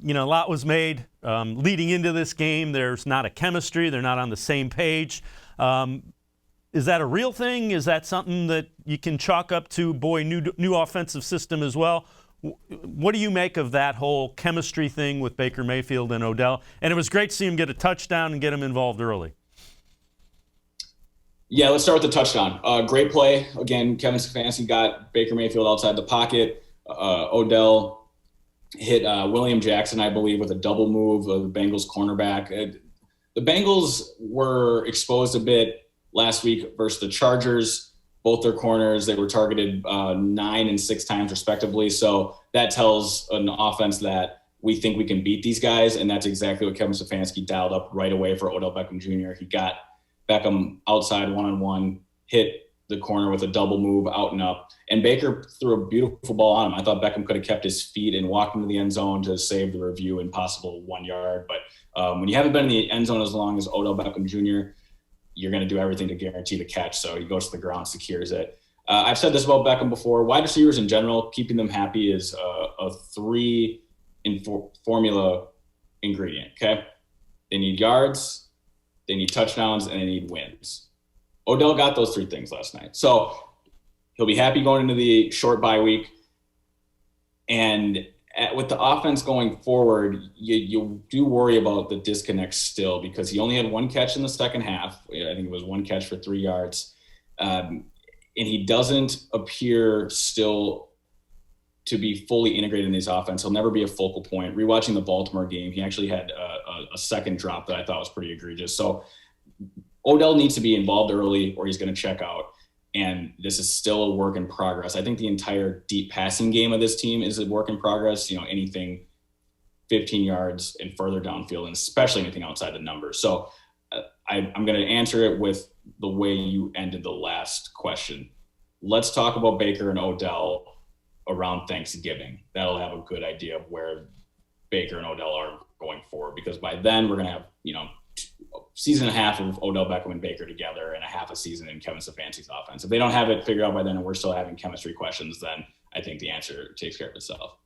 a lot was made leading into this game. There's not a chemistry. They're not on the same page. Is that a real thing? Is that something that you can chalk up to, new offensive system as well? What do you make of that whole chemistry thing with Baker Mayfield and Odell? And it was great to see him get a touchdown and get him involved early. Yeah, let's start with the touchdown. Great play. Again, Kevin Stefanski got Baker Mayfield outside the pocket. Odell hit William Jackson, I believe, with a double move of the Bengals cornerback. The Bengals were exposed a bit last week versus the Chargers. Both their corners, they were targeted 9 and 6 times respectively. So that tells an offense that we think we can beat these guys, and that's exactly what Kevin Stefanski dialed up right away for Odell Beckham Jr. He got Beckham outside one-on-one, hit the corner with a double move out and up, and Baker threw a beautiful ball on him. I thought Beckham could have kept his feet and walked into the end zone to save the review and possible 1 yard. But when you haven't been in the end zone as long as Odell Beckham Jr., you're going to do everything to guarantee the catch. So he goes to the ground, secures it. I've said this about Beckham before. Wide receivers in general, keeping them happy is a 3 formula ingredient, okay? They need yards, they need touchdowns, and they need wins. Odell got those 3 things last night. So he'll be happy going into the short bye week. And with the offense going forward, you do worry about the disconnect still, because he only had 1 catch in the second half. I think it was 1 catch for 3 yards. And he doesn't appear still to be fully integrated in this offense. He'll never be a focal point. Rewatching the Baltimore game, he actually had a second drop that I thought was pretty egregious. So Odell needs to be involved early or he's going to check out. And this is still a work in progress. I think the entire deep passing game of this team is a work in progress. Anything 15 yards and further downfield, and especially anything outside the numbers. So I'm going to answer it with the way you ended the last question. Let's talk about Baker and Odell around Thanksgiving. That'll have a good idea of where Baker and Odell are going forward, because by then we're going to have, season and a half of Odell Beckham and Baker together and a half a season in Kevin Stefanski's offense. If they don't have it figured out by then and we're still having chemistry questions, then I think the answer takes care of itself.